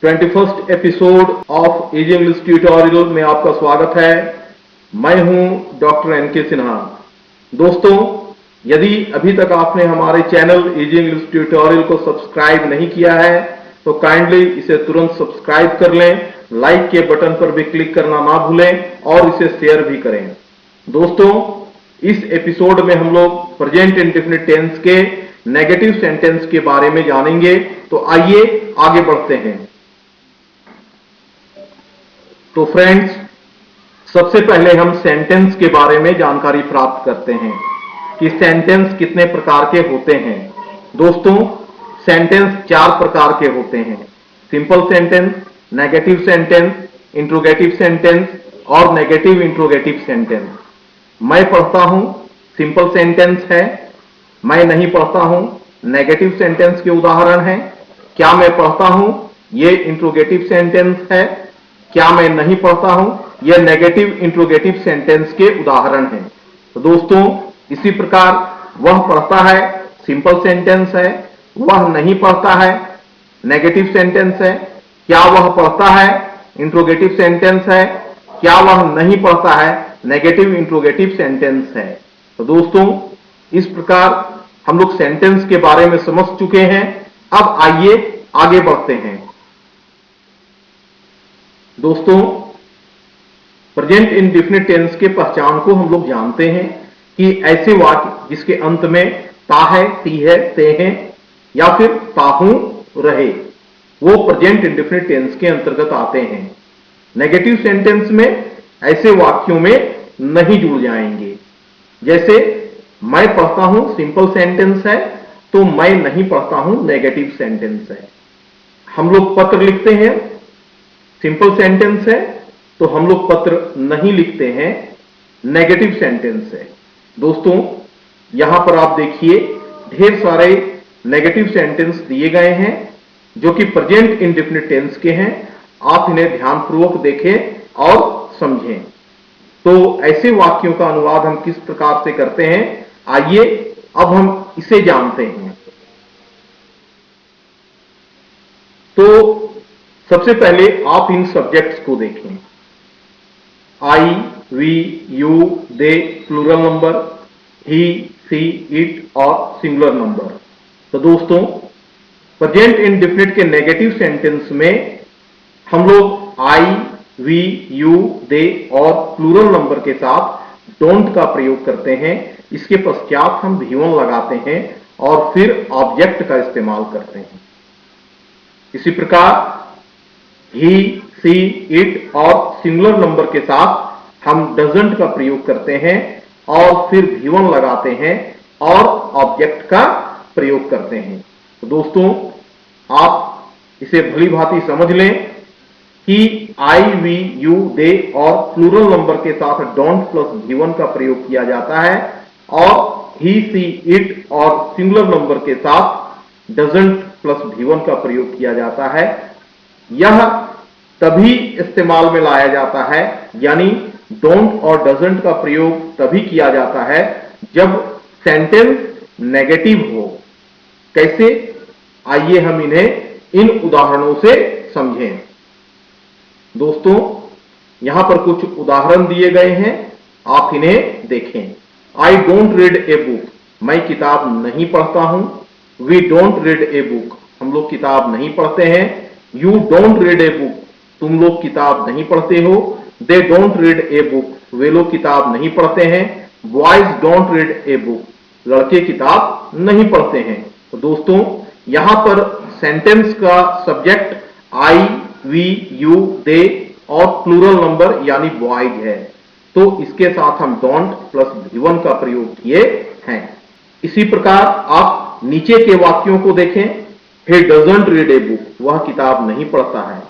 21st episode of easy English tutorial में आपका स्वागत है। मैं हूं डॉक्टर एनके सिन्हा। दोस्तों, यदि अभी तक आपने हमारे चैनल इजी इंग्लिश ट्यूटोरियल को सब्सक्राइब नहीं किया है तो काइंडली इसे तुरंत सब्सक्राइब कर लें, लाइक के बटन पर भी क्लिक करना ना भूलें और इसे शेयर भी करें। दोस्तों, इस एपिसोड में हम लोग प्रेजेंट इंडेफिनिट टेंस के नेगेटिव सेंटेंस के बारे में जानेंगे। तो आइए आगे बढ़ते हैं। तो फ्रेंड्स, सबसे पहले हम सेंटेंस के बारे में जानकारी प्राप्त करते हैं कि सेंटेंस कितने प्रकार के होते हैं। दोस्तों, सेंटेंस 4 प्रकार के होते हैं: simple sentence, negative sentence, interrogative sentence और नेगेटिव इंट्रोगेटिव सेंटेंस। मैं पढ़ता हूं सिंपल सेंटेंस है, मैं नहीं पढ़ता हूं नेगेटिव सेंटेंस के उदाहरण हैं। क्या मैं पढ़ता हूं ये इंट्रोगेटिव सेंटेंस है, क्या मैं नहीं पढ़ता हूं यह नेगेटिव इंट्रोगेटिव सेंटेंस के उदाहरण हैं। तो दोस्तों, इसी प्रकार वह पढ़ता है सिंपल सेंटेंस है, वह नहीं पढ़ता है नेगेटिव सेंटेंस है। क्या वह पढ़ता है इंट्रोगेटिव सेंटेंस है, क्या वह नहीं पढ़ता है नेगेटिव इंट्रोगेटिव सेंटेंस है। तो दोस्तों, इस प्रकार हम लोग सेंटेंस के बारे में समझ चुके हैं। अब आइए आगे बढ़ते हैं। दोस्तों, प्रेजेंट इंडेफिनिट टेंस के पहचान को हम लोग जानते हैं कि ऐसे वाक्य जिसके अंत में ता है, ती है, ते हैं या फिर ताहू रहे, वो प्रेजेंट इंडेफिनिट टेंस के अंतर्गत आते हैं। नेगेटिव सेंटेंस में ऐसे वाक्यों में नहीं जुड़ जाएंगे। जैसे मैं पढ़ता हूं सिंपल सेंटेंस है तो मैं नहीं पढ़ता हूं नेगेटिव सेंटेंस है। हम लोग पत्र लिखते हैं सिंपल सेंटेंस है तो हम लोग पत्र नहीं लिखते हैं नेगेटिव सेंटेंस है। दोस्तों, यहां पर आप देखिए ढेर सारे नेगेटिव सेंटेंस दिए गए हैं जो कि प्रेजेंट इंडेफिनिट टेंस के हैं। आप इन्हें ध्यानपूर्वक देखें और समझें। तो ऐसे वाक्यों का अनुवाद हम किस प्रकार से करते हैं, आइए अब हम इसे जानते हैं। तो सबसे पहले आप इन सब्जेक्ट्स को देखें। I, we, you, they plural number, he, she, it और सिंगुलर नंबर। तो दोस्तों, प्रेजेंट इंडेफिनिट के नेगेटिव सेंटेंस में हम लोग आई, वी, यू, दे और प्लूरल नंबर के साथ डोंट का प्रयोग करते हैं। इसके पश्चात हम V1 लगाते हैं और फिर ऑब्जेक्ट का इस्तेमाल करते हैं। इसी प्रकार ही, सी, इट और सिंगुलर नंबर के साथ हम डजंट का प्रयोग करते हैं और फिर V1 लगाते हैं और ऑब्जेक्ट का प्रयोग करते हैं। तो दोस्तों, आप इसे भली भांति समझ लें कि आई, वी, यू, दे और प्लूरल नंबर के साथ डोंट प्लस V1 का प्रयोग किया जाता है और ही, सी, इट और सिंगुलर नंबर के साथ डजंट प्लस V1 का प्रयोग किया जाता है। यह तभी इस्तेमाल में लाया जाता है, यानी डोंट और डजंट का प्रयोग तभी किया जाता है जब सेंटेंस नेगेटिव हो। कैसे, आइए हम इन्हें इन उदाहरणों से समझें। दोस्तों, यहां पर कुछ उदाहरण दिए गए हैं, आप इन्हें देखें। I don't read a book, मैं किताब नहीं पढ़ता हूं। We don't read a book, हम लोग किताब नहीं पढ़ते हैं। You don't read a book, तुम लोग किताब नहीं पढ़ते हो। They don't read a book, वे लोग किताब नहीं पढ़ते हैं। Boys don't read a book, लड़के किताब नहीं पढ़ते हैं। तो दोस्तों, यहां पर सेंटेंस का सब्जेक्ट आई, वी, यू, दे और प्लूरल नंबर यानी बॉयज है, तो इसके साथ हम डोंट प्लस V1 का प्रयोग किए हैं। इसी प्रकार आप नीचे के वाक्यों को देखें। He doesn't read a book, वह किताब नहीं पढ़ता है।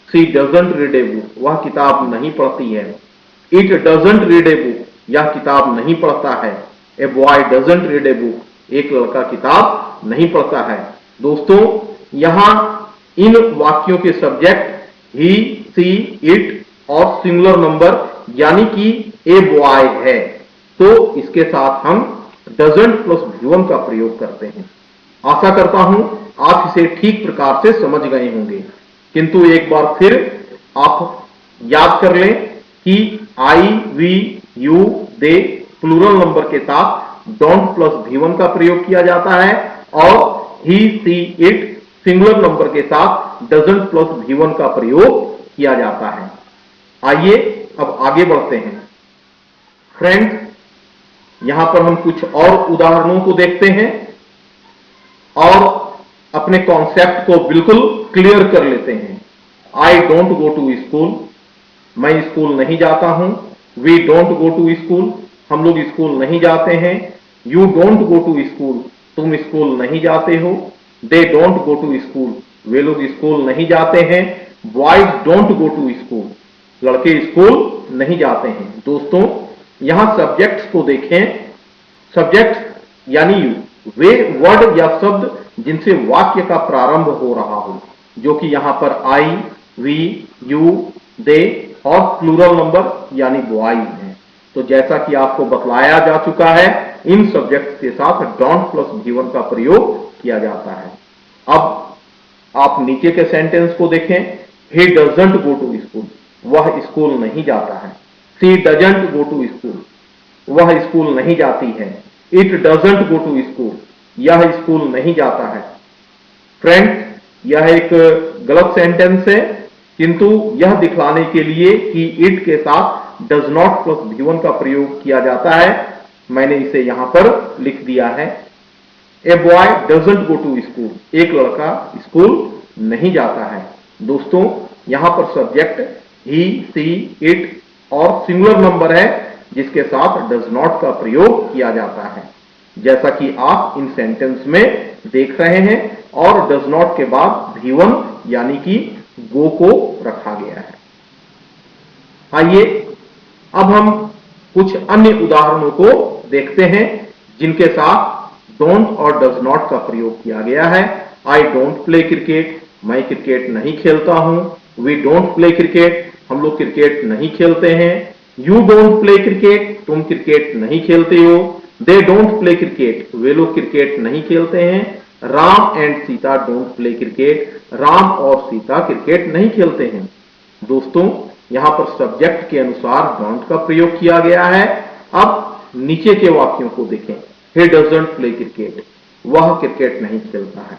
She doesn't read a book, वह किताब नहीं पढ़ती है। It doesn't read a book, यह किताब नहीं पढ़ता है। A boy doesn't read a book, एक लड़का किताब नहीं पढ़ता है। दोस्तों, यहां इन वाक्यों के सब्जेक्ट ही, सी, इट और सिंगुलर नंबर यानी कि ए बॉय है, तो इसके साथ हम डजंट प्लस V1 का प्रयोग करते हैं। आशा करता हूं आप इसे ठीक प्रकार से समझ गए होंगे। किंतु एक बार फिर आप याद कर लें कि I, we, you, they plural number के साथ डोंट प्लस V1 का प्रयोग किया जाता है और ही, सी, इट सिंगुलर नंबर के साथ डजंट प्लस V1 का प्रयोग किया जाता है। आइए अब आगे बढ़ते हैं। फ्रेंड्स, यहां पर हम कुछ और उदाहरणों को देखते हैं और अपने कॉन्सेप्ट को बिल्कुल क्लियर कर लेते हैं। I don't go to school, मैं स्कूल नहीं जाता हूं। We don't go to school, हम लोग स्कूल नहीं जाते हैं। You don't go to school, तुम स्कूल नहीं जाते हो। They don't go to school, वे लोग स्कूल नहीं जाते हैं। Boys don't go to school, लड़के स्कूल नहीं जाते हैं। दोस्तों, यहां सब्जेक्ट्स को देखें। सब्जेक्ट यानी वे वर्ड या शब्द जिनसे वाक्य का प्रारंभ हो रहा हो, जो कि यहां पर आई, वी, यू, दे और प्लूरल नंबर यानी बॉयज हैं। तो जैसा कि आपको बतलाया जा चुका है, इन सब्जेक्ट्स के साथ डोंट प्लस V1 का प्रयोग किया जाता है। अब आप नीचे के सेंटेंस को देखें। He doesn't go to school, वह स्कूल नहीं जाता है। She doesn't go to school, वह स्कूल नहीं जाती है। It doesn't go to school, यह स्कूल नहीं जाता है। फ्रेंड्स, यह एक गलत सेंटेंस है, किंतु यह दिखलाने के लिए कि इट के साथ डज नॉट प्लस V1 का प्रयोग किया जाता है, मैंने इसे यहां पर लिख दिया है। A boy doesn't go to school, एक लड़का स्कूल नहीं जाता है। दोस्तों, यहां पर सब्जेक्ट ही, सी, इट और सिंगुलर नंबर है जिसके साथ डज नॉट का प्रयोग किया जाता है, जैसा कि आप इन सेंटेंस में देख रहे हैं। और डज नॉट के बाद V1 यानी कि गो को रखा गया है। आइए अब हम कुछ अन्य उदाहरणों को देखते हैं जिनके साथ डोंट और डज नॉट का प्रयोग किया गया है। आई डोंट प्ले क्रिकेट, मैं क्रिकेट नहीं खेलता हूं। वी डोंट प्ले क्रिकेट, हम लोग क्रिकेट नहीं खेलते हैं। यू डोंट प्ले क्रिकेट, तुम क्रिकेट नहीं खेलते हो। दे डोंट प्ले क्रिकेट, वे लोग क्रिकेट नहीं खेलते हैं। Ram and Sita don't play cricket, Ram और सीता क्रिकेट नहीं खेलते हैं। दोस्तों, यहां पर सब्जेक्ट के अनुसार डोंट का प्रयोग किया गया है। अब नीचे के वाक्यों को देखें। ही डजंट प्ले क्रिकेट, वह क्रिकेट नहीं खेलता है।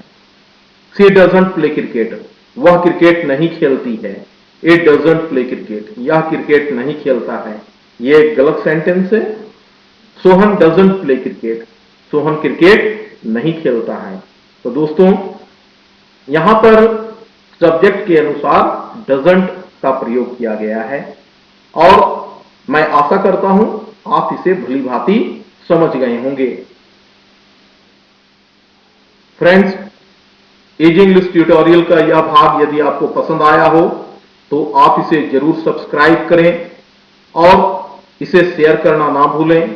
सी डजंट प्ले क्रिकेट, वह क्रिकेट नहीं खेलती है। इट डजंट प्ले क्रिकेट, यह क्रिकेट नहीं खेलता है। यह एक गलत सेंटेंस है। Sohan doesn't play cricket, Sohan cricket नहीं खेलता है। तो दोस्तों, यहां पर सब्जेक्ट के अनुसार डजंट का प्रयोग किया गया है और मैं आशा करता हूं आप इसे भली भांति समझ गए होंगे। फ्रेंड्स, इजी इंग्लिश ट्यूटोरियल का यह भाग यदि आपको पसंद आया हो तो आप इसे जरूर सब्सक्राइब करें और इसे शेयर करना ना भूलें।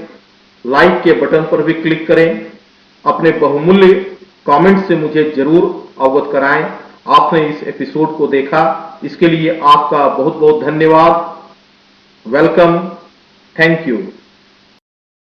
लाइक के बटन पर भी क्लिक करें। अपने बहुमूल्य कमेंट से मुझे जरूर अवगत कराएं आपने इस एपिसोड को देखा। इसके लिए आपका बहुत बहुत धन्यवाद। Welcome, thank you.